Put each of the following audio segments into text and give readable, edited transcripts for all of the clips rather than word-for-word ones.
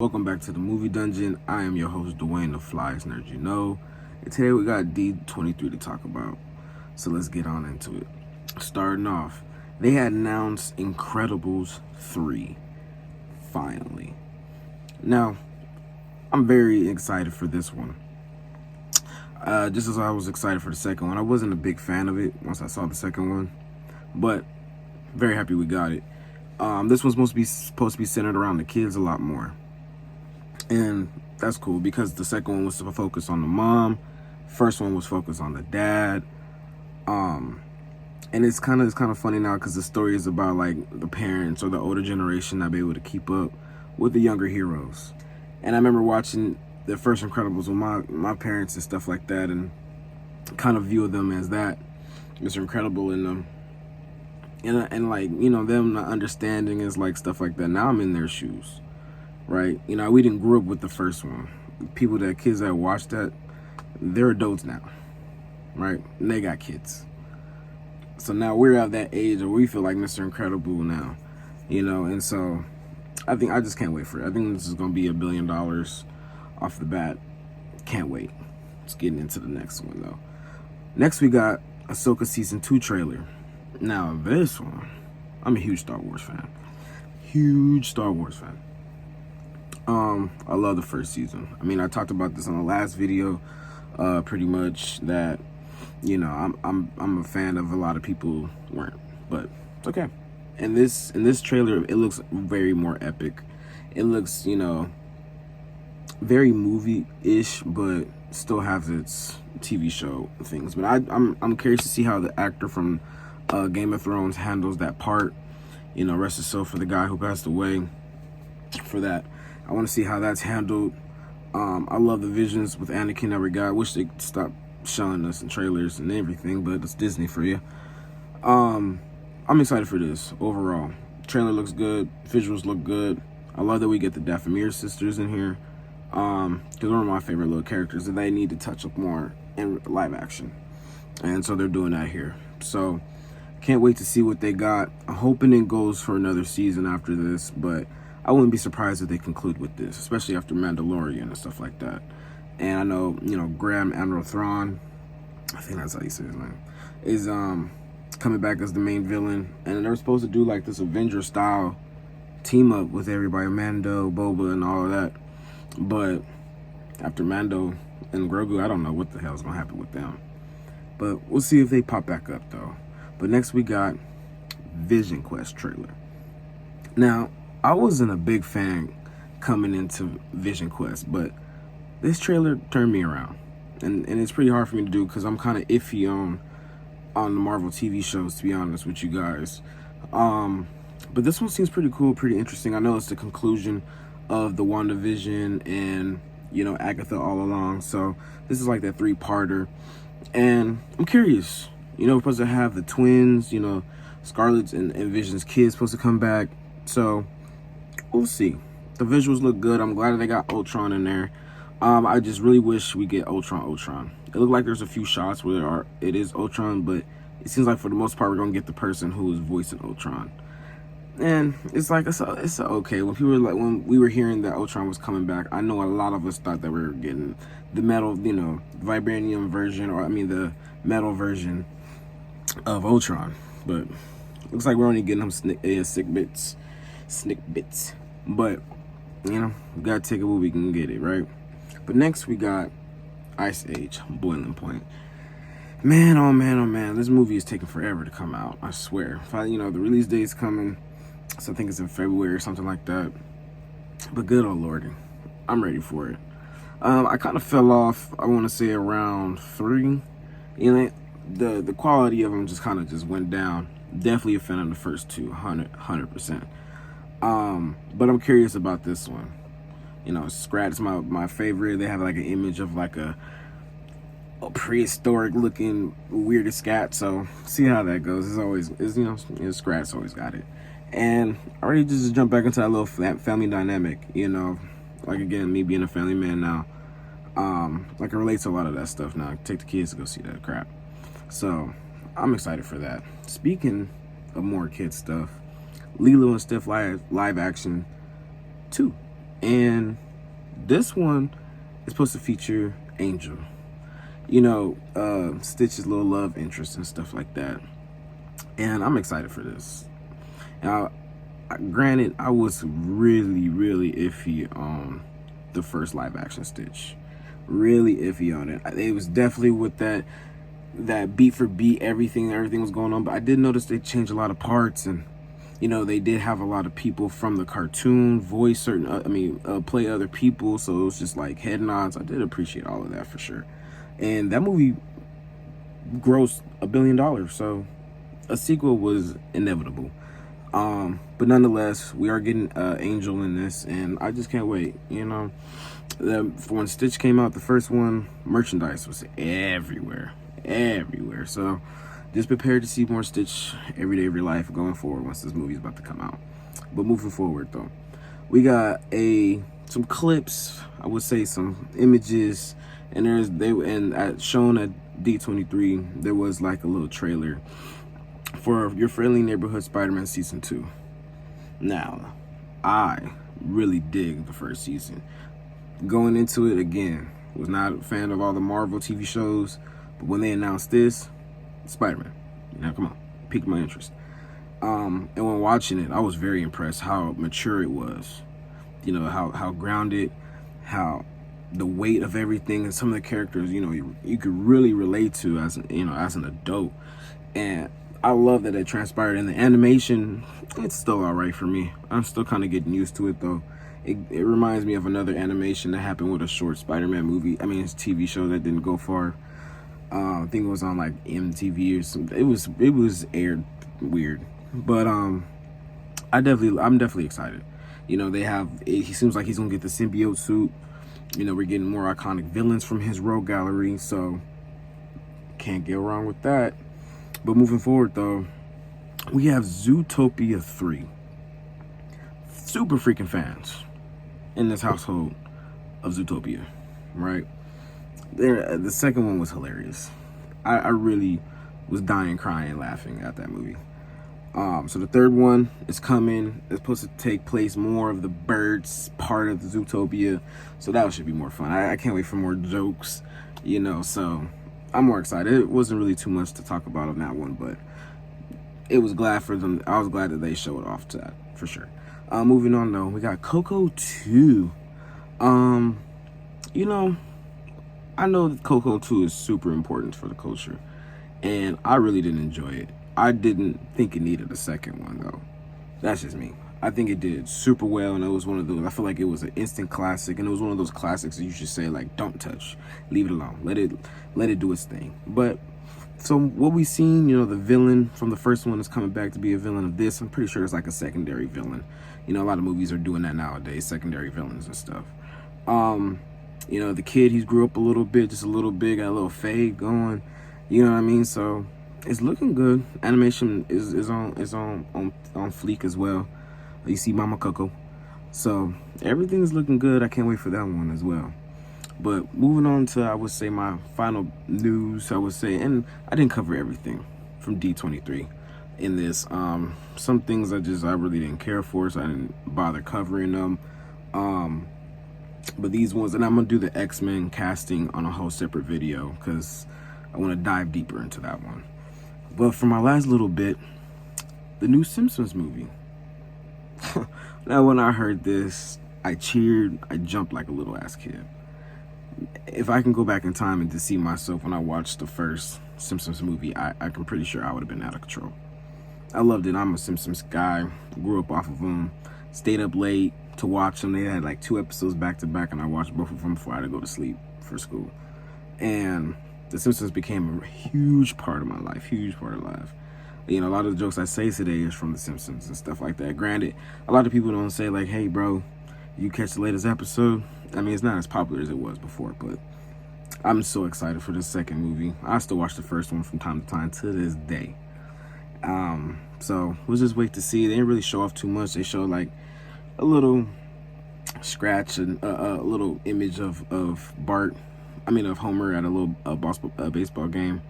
Welcome back to the Movie Dungeon. I am your host, Dwayne, the Flyest Nerd you know. And today we got D23 to talk about. So let's get on into it. Starting off, they had announced Incredibles 3. Finally. Now, I'm very excited for this one. Just as I was excited for the second one. I wasn't a big fan of it once I saw the second one. But very happy we got it. This one's supposed to be centered around the kids a lot more. And that's cool because the second one was to focus on the mom. First one was focused on the dad. And it's kind of funny now because the story is about like the parents or the older generation not be able to keep up with the younger heroes. And I remember watching the first Incredibles with my parents and stuff like that, and kind of view them as that Mr. Incredible in them. And like, you know, them not understanding is like stuff like that. Now I'm in their shoes. Right? You know, we didn't grow up with the first one. Kids that watched that, they're adults now. Right? And they got kids. So now we're at that age where we feel like Mr. Incredible now. You know, and so I just can't wait for it. I think this is going to be $1 billion off the bat. Can't wait. Let's get into the next one, though. Next, we got Ahsoka Season 2 trailer. Now, this one, I'm a huge Star Wars fan. Huge Star Wars fan. I love the first season. I mean, I talked about this on the last video, pretty much that, you know, I'm a fan of a lot of people weren't, but it's okay. In this trailer, it looks very more epic. It looks, you know, very movie-ish, but still has its TV show things. But I'm curious to see how the actor from Game of Thrones handles that part. You know, rest his soul for the guy who passed away for that. I want to see how that's handled. I love the visions with Anakin that we got. I wish they stopped showing us in trailers and everything, but it's Disney for you. I'm excited for this overall. Trailer looks good. Visuals look good. I love that we get the Dathomir sisters in here. Because one of my favorite little characters, and they need to touch up more in live action. And so they're doing that here. So can't wait to see what they got. I'm hoping it goes for another season after this, but I wouldn't be surprised if they conclude with this, especially after Mandalorian and stuff like that. And I know, you know, Graham Admiral Thrawn, I think that's how you say his name, is coming back as the main villain. And they're supposed to do like this Avenger-style team up with everybody, Mando, Boba, and all of that. But after Mando and Grogu, I don't know what the hell's gonna happen with them. But we'll see if they pop back up though. But next we got Vision Quest trailer. Now, I wasn't a big fan coming into Vision Quest, but this trailer turned me around. And it's pretty hard for me to do because I'm kind of iffy on the Marvel TV shows, to be honest with you guys. But this one seems pretty cool, pretty interesting. I know it's the conclusion of the WandaVision and, you know, Agatha all along. So this is like that 3-parter. And I'm curious. You know, we're supposed to have the twins, you know, Scarlet's and Vision's kids supposed to come back. So we'll see. The visuals look good. I'm glad that they got Ultron in there. I just really wish we get Ultron. It looked like there's a few shots where it is Ultron, but it seems like for the most part we're gonna get the person who is voicing Ultron. And it's like it's okay. When we were hearing that Ultron was coming back, I know a lot of us thought that we were getting the metal, you know, vibranium version, or I mean the metal version of Ultron. But looks like we're only getting them snick bits. But you know, we gotta take it where we can get it, right? But next we got Ice Age Boiling Point. Man, oh man, this movie is taking forever to come out. I swear. You know, the release date is coming, so I think it's in February or something like that. But good old lordy, I'm ready for it. I kind of fell off, I want to say around 3. You know, the quality of them just kind of went down. Definitely a fan of the first 2, 100%. But I'm curious about this one. You know, Scrat's my favorite. They have like an image of like a prehistoric looking weird scat. So see how that goes. Scrat's always got it. And I already just jump back into that little family dynamic. You know, like again, me being a family man now. I can relate to a lot of that stuff now. Take the kids to go see that crap. So I'm excited for that. Speaking of more kid stuff, Lilo and Stitch live action 2. And this one is supposed to feature Angel. Stitch's little love interest and stuff like that. And I'm excited for this. Now, granted, I was really, really iffy on the first live action Stitch. Really iffy on it. It was definitely with that beat for beat, everything was going on. But I did notice they changed a lot of parts, and they did have a lot of people from the cartoon voice play other people. So it was just like head nods. I did appreciate all of that for sure. And that movie grossed $1 billion, so a sequel was inevitable. But nonetheless, we are getting Angel in this, and I just can't wait. For when Stitch came out, the first one, merchandise was everywhere. So just prepare to see more Stitch every day of your life going forward once this movie's about to come out. But moving forward, though, we got some clips, I would say some images, and shown at D23, there was like a little trailer for Your Friendly Neighborhood Spider-Man Season 2. Now, I really dig the first season. Going into it, again, was not a fan of all the Marvel TV shows, but when they announced this, Spider-Man, come on, piqued my interest. And when watching it, I was very impressed how mature it was. How grounded, how the weight of everything, and some of the characters, you could really relate to as an adult. And I love that it transpired. And the animation, it's still all right for me. I'm still kind of getting used to it, though. It reminds me of another animation that happened with a short Spider-Man movie. It's a TV show that didn't go far. I think it was on like MTV or something. It was aired weird, but I'm definitely excited. He seems like he's gonna get the symbiote suit. We're getting more iconic villains from his rogue gallery, so can't get wrong with that. But moving forward, though, we have Zootopia 3. Super freaking fans in this household of Zootopia, right? The second one was hilarious. I really was dying, crying, laughing at that movie. So the third one is coming. It's supposed to take place more of the birds part of the Zootopia, so that should be more fun. I can't wait for more jokes, so I'm more excited. It wasn't really too much to talk about on that one, but it was glad for them. I was glad that they showed off to that for sure. Moving on, though, we got Coco 2. I know that Coco 2 is super important for the culture, and I really didn't enjoy it. I didn't think it needed a second one, though. That's just me. I think it did super well, and it was one of those, I feel like it was an instant classic, and it was one of those classics that you should say, like, don't touch, leave it alone, let it do its thing. But so what we've seen, the villain from the first one is coming back to be a villain of this. I'm pretty sure it's like a secondary villain. A lot of movies are doing that nowadays, secondary villains and stuff. The kid, he's grew up a little bit, just a little bit, got a little fade going, So it's looking good. Animation is on fleek as well. You see Mama Coco. So everything is looking good. I can't wait for that one as well. But moving on to, I would say, my final news, and I didn't cover everything from D23 in this. Some things I really didn't care for, so I didn't bother covering them. But these ones, and I'm gonna do the X-Men casting on a whole separate video because I want to dive deeper into that one. But for my last little bit, the new Simpsons movie. Now, when I heard this, I cheered, I jumped like a little ass kid. If I can go back in time and to see myself when I watched the first Simpsons movie, I'm pretty sure I would have been out of control. I loved it. I'm a Simpsons guy, grew up off of them, stayed up late to watch them. They had like 2 episodes back to back, and I watched both of them before I had to go to sleep for school. And the Simpsons became a huge part of my life, A lot of the jokes I say today is from the Simpsons and stuff like that. Granted, a lot of people don't say like, hey bro, you catch the latest episode? It's not as popular as it was before, but I'm so excited for this second movie. I still watch the first one from time to time to this day. So we'll just wait to see. They didn't really show off too much. They showed like a little scratch and a little image of Homer at a little baseball game.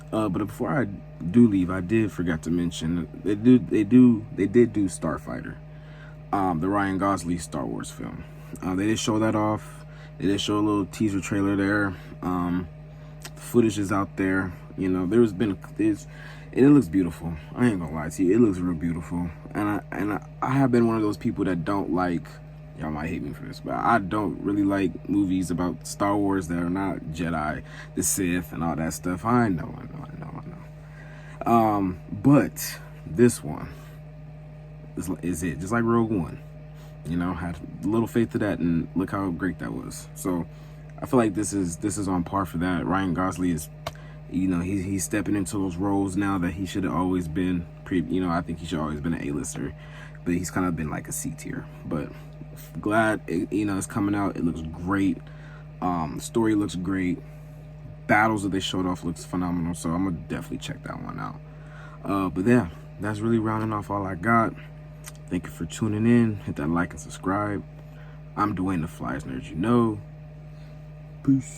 But before I do leave, I did forget to mention they did do Starfighter, the Ryan Gosling Star Wars film. They did show that off. They did show a little teaser trailer there. Footage is out there. You know, and it looks beautiful. I ain't gonna lie to you, it looks real beautiful. And I have been one of those people that don't like. Y'all might hate me for this, but I don't really like movies about Star Wars that are not Jedi, the Sith, and all that stuff. I know. But this one is it. Just like Rogue One. You know, had a little faith to that, and look how great that was. So I feel like this is on par for that. Ryan Gosling is, you know, he's stepping into those roles now that he should have always been. I think he should have always been an A-lister, but he's kind of been like a C tier. But glad it's coming out. It looks great. Story looks great. Battles that they showed off looks phenomenal. So I'm gonna definitely check that one out. But yeah, that's really rounding off all I got. Thank you for tuning in. Hit that like and subscribe. I'm Dwayne the Flyest Nerd, you know. Peace.